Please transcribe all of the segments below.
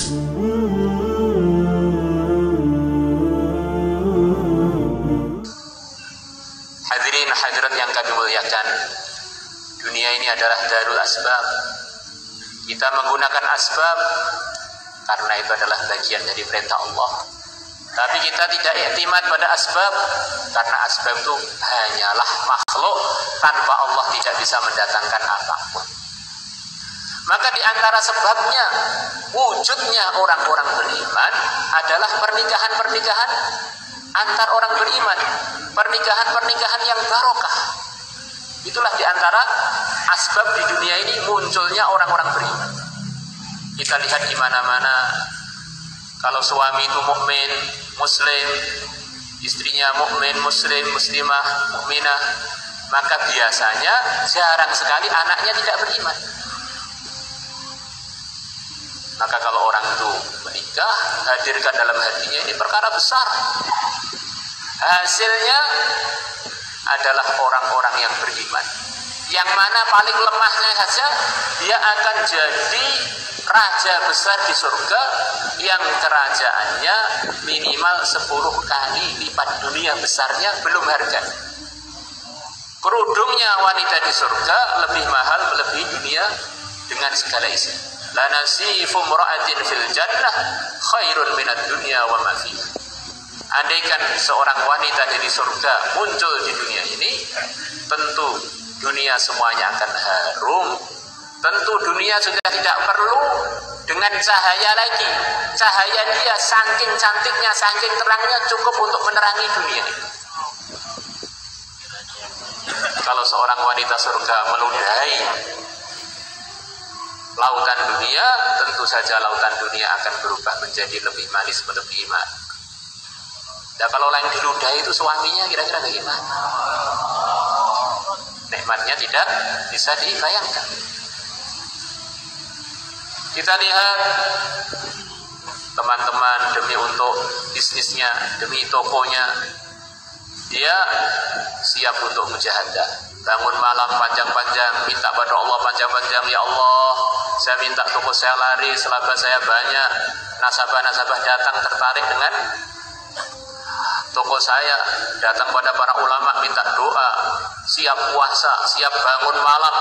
Hadirin hadirat yang kami muliakan, dunia ini adalah darul asbab. Kita menggunakan asbab karena itu adalah bagian dari perintah Allah. Tapi kita tidak iktimad pada asbab karena asbab itu hanyalah makhluk, tanpa Allah tidak bisa mendatangkan apapun. Maka di antara sebabnya wujudnya orang-orang beriman adalah pernikahan-pernikahan antar orang beriman, pernikahan-pernikahan yang barokah. Itulah di antara asbab di dunia ini munculnya orang-orang beriman. Kita lihat di mana-mana, kalau suami itu mukmin, muslim, istrinya mukmin, muslim, muslimah, mukminah, maka biasanya jarang sekali anaknya tidak beriman. Maka kalau orang itu menikah, hadirkan dalam hatinya ini perkara besar. Hasilnya adalah orang-orang yang beriman, yang mana paling lemahnya saja dia akan jadi raja besar di surga, yang kerajaannya minimal 10 kali lipat dunia besarnya, belum harga. Kerudungnya wanita di surga lebih mahal melebihi dunia dengan segala isi. La nasifu mra'atin fil jannah khairun minad dunya wa ma fiha. Andaikan seorang wanita dari surga muncul di dunia ini, tentu dunia semuanya akan harum. Tentu dunia sudah tidak perlu dengan cahaya lagi. Cahaya dia saking cantiknya, saking terangnya cukup untuk menerangi dunia. Kalau seorang wanita surga meludahi lautan dunia, tentu saja lautan dunia akan berubah menjadi lebih manis, melebihi manis. Nah, kalau yang diludahi itu suaminya, kira-kira bagaimana? Nikmatnya tidak bisa dibayangkan. Kita lihat teman-teman demi untuk bisnisnya, demi tokonya, dia siap untuk mujahadah, bangun malam panjang-panjang, minta pada Allah panjang-panjang, ya Allah, saya minta toko saya laris, laba saya banyak, nasabah-nasabah datang tertarik dengan toko saya, datang pada para ulama minta doa, siap puasa, siap bangun malam,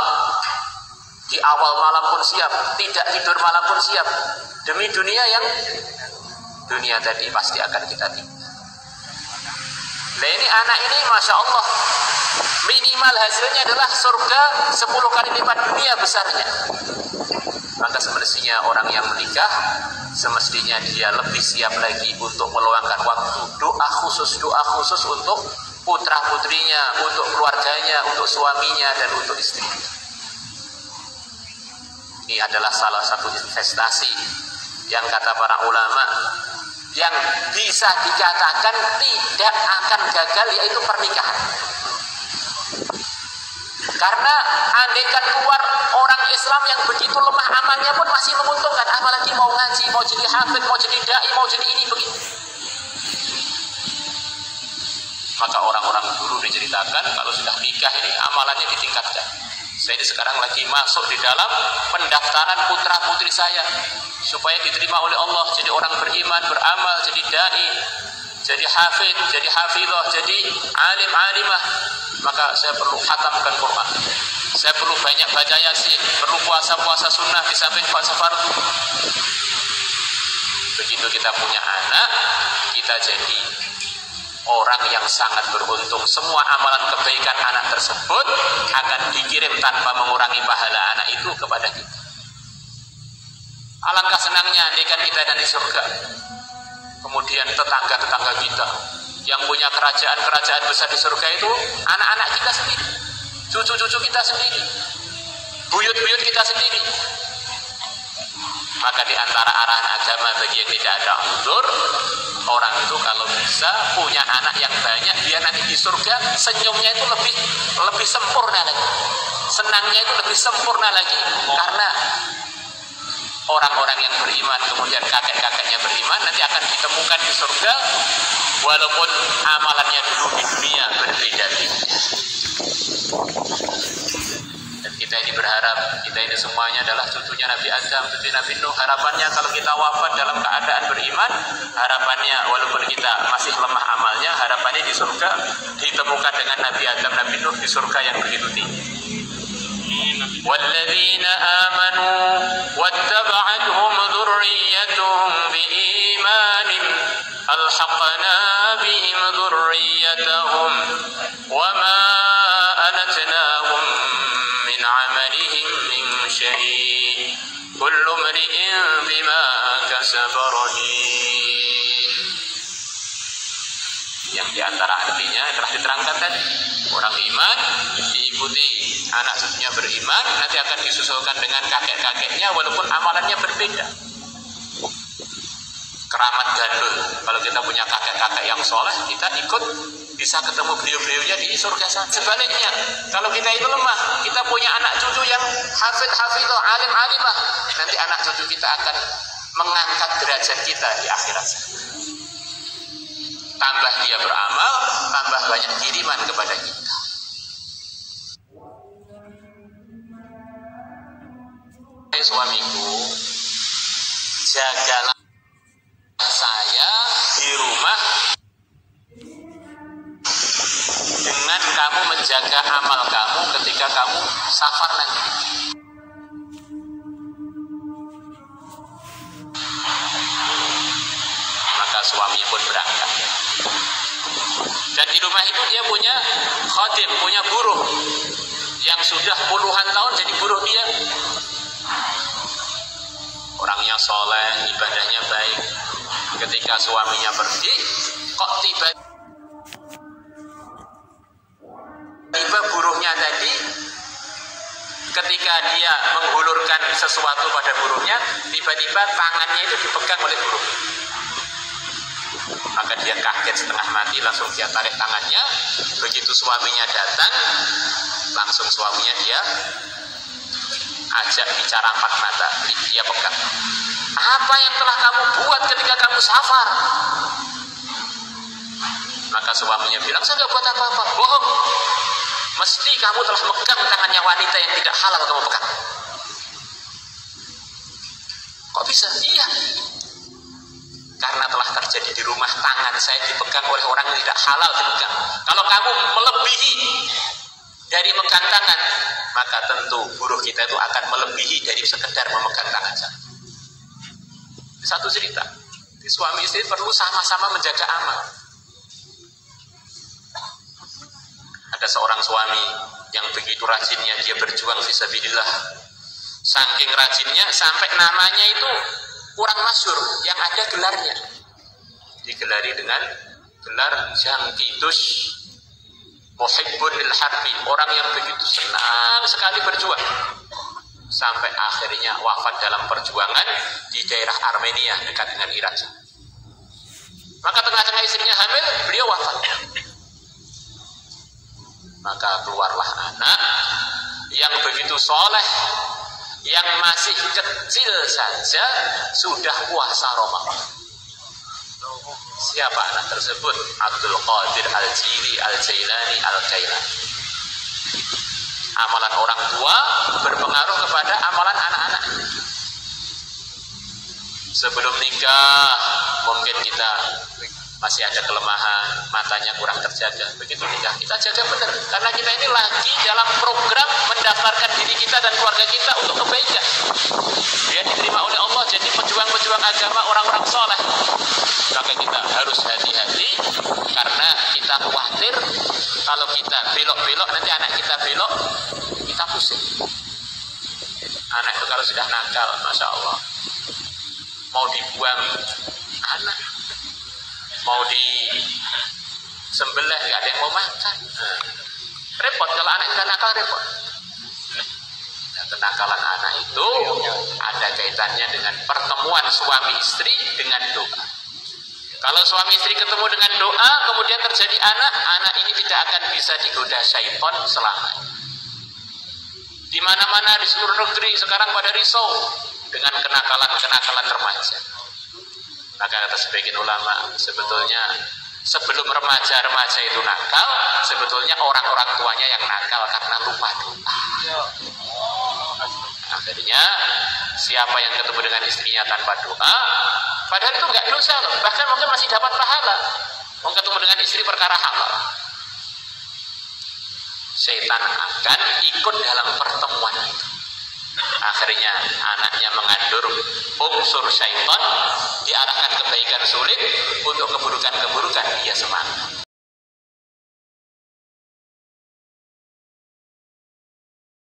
di awal malam pun siap, tidak tidur malam pun siap, demi dunia yang dunia tadi pasti akan kita tinggal. Nah, ini anak ini Masya Allah minimal hasilnya adalah surga 10 kali lipat dunia besarnya. Maka semestinya orang yang menikah, semestinya dia lebih siap lagi untuk meluangkan waktu doa khusus untuk putra putrinya, untuk keluarganya, untuk suaminya dan untuk istrinya. Ini adalah salah satu investasi yang kata para ulama yang bisa dikatakan tidak akan gagal, yaitu pernikahan. Karena andaikan keluar orang Islam yang begitu lemah amalnya pun masih menguntungkan, apalagi mau ngaji, mau jadi hafid, mau jadi dai, mau jadi ini begitu. Maka orang-orang dulu diceritakan kalau sudah nikah ini amalannya ditingkatkan. Saya ini sekarang lagi masuk di dalam pendaftaran putra putri saya supaya diterima oleh Allah jadi orang beriman, beramal, jadi dai, jadi hafid, jadi hafidhah, jadi alim alimah. Maka saya perlu khatamkan Quran, saya perlu banyak baca Yasin, perlu puasa sunnah di samping puasa fardu. Begitu kita punya anak, kita jadi orang yang sangat beruntung. Semua amalan kebaikan anak tersebut akan dikirim tanpa mengurangi pahala anak itu kepada kita. Alangkah senangnya andaikan kita ada di surga, kemudian tetangga-tetangga kita yang punya kerajaan-kerajaan besar di surga itu anak-anak kita sendiri, cucu-cucu kita sendiri, buyut-buyut kita sendiri. Maka di antara arahan agama bagi yang tidak ada uzur, orang itu kalau bisa punya anak yang banyak, dia nanti di surga senyumnya itu lebih sempurna lagi, senangnya itu lebih sempurna lagi. Karena orang-orang yang beriman, kemudian kakek-kakeknya beriman, nanti akan ditemukan di surga walaupun amalannya dulu di dunia berbeda. Dan kita ini berharap kita ini semuanya adalah cucunya Nabi Adam, cucu Nabi Nuh. Harapannya kalau kita wafat dalam keadaan beriman, harapannya walaupun kita masih lemah amalnya, harapannya di surga ditemukan dengan Nabi Adam, Nabi Nuh di surga yang begitu tinggi. Walladzina amanu wattaba'athum dzurriyyatuhum biimanin alhaqna bihim dzurriyyatahum wama alatnahum min amalihim min syai' kullu imri'in bima kasaba rahin. Yang diantara artinya telah diterangkan tadi, orang iman diikuti anak cucunya beriman, nanti akan disusulkan dengan kakek-kakeknya walaupun amalannya berbeda. Keramat gandul, kalau kita punya kakek-kakek yang soleh, kita ikut bisa ketemu beliau-beliaunya di surga sana. Sebaliknya, kalau kita itu lemah, kita punya anak cucu yang hafidh-hafidh, alim-alimah, nanti anak cucu kita akan mengangkat derajat kita di akhirat. Tambah dia beramal, tambah banyak kiriman kepada kita. Suamiku, jagalah saya di rumah dengan kamu menjaga amal kamu ketika kamu safar nanti. Maka suami pun berangkat. Dan di rumah itu dia punya khadim, punya buruh yang sudah puluhan tahun jadi buruh dia. Orangnya soleh, ibadahnya baik. Ketika suaminya pergi, kok tiba buruhnya tadi, ketika dia menghulurkan sesuatu pada buruhnya, tiba-tiba tangannya itu dipegang oleh buruh. Maka dia kaget setengah mati, langsung dia tarik tangannya. Begitu suaminya datang, langsung suaminya dia ajak bicara empat mata, dia pegang. Apa yang telah kamu buat ketika kamu safar? Maka suaminya bilang, saya tidak buat apa-apa. Bohong. Mesti kamu telah megang tangannya wanita yang tidak halal kamu pegang. Kok bisa? Iya. Karena telah terjadi di rumah, tangan saya dipegang oleh orang yang tidak halal dipegang. Kalau kamu melebihi dari megang tangan, maka tentu buruh kita itu akan melebihi dari sekedar memegang tangan saja. Satu cerita, suami istri perlu sama-sama menjaga amal. Ada seorang suami yang begitu rajinnya dia berjuang fisabilillah. Saking rajinnya sampai namanya itu kurang masyhur, yang ada gelarnya. Digelari dengan gelar Jangkidus Muhibbun lil Harbi, orang yang begitu senang sekali berjuang. Sampai akhirnya wafat dalam perjuangan di daerah Armenia dekat dengan Irak. Maka tengah-tengah istrinya hamil, beliau wafat. Maka keluarlah anak yang begitu soleh, yang masih kecil saja sudah puasa Ramadan. Siapa anak tersebut? Abdul Qadir Al-Jili Al-Jailani Al-Jailani. Amalan orang tua berpengaruh kepada amalan anak-anak. Sebelum nikah mungkin kita masih ada kelemahan, matanya kurang terjaga. Begitu nikah kita jaga benar, karena kita ini lagi dalam program mendaftarkan diri kita dan keluarga kita untuk kebaikan. Dia diterima oleh Allah jadi pejuang-pejuang agama, orang-orang soleh. Maka kita harus hati-hati, karena kita khawatir kalau kita belok-belok nanti anak kita belok, kita pusing. Anak itu kalau sudah nakal, masya Allah, mau dibuang anak, mau disembelih nggak ada yang mau makan. Repot kalau anak sudah nakal, repot. Nah, kenakalan anak itu ada kaitannya dengan pertemuan suami istri dengan doa. Kalau suami istri ketemu dengan doa, kemudian terjadi anak, anak ini tidak akan bisa digoda syaitan selamanya. Di mana-mana di seluruh negeri sekarang pada risau dengan kenakalan-kenakalan remaja. Maka kata sebagian ulama, sebetulnya sebelum remaja-remaja itu nakal, sebetulnya orang-orang tuanya yang nakal karena lupa doa. Akhirnya siapa yang ketemu dengan istrinya tanpa doa, padahal itu nggak dosa loh, bahkan mungkin masih dapat pahala. Mau ketemu dengan istri perkara halal, setan akan ikut dalam pertemuan itu. Akhirnya anaknya mengatur unsur syaitan, diarahkan kebaikan sulit untuk keburukan-keburukan, dia semangat.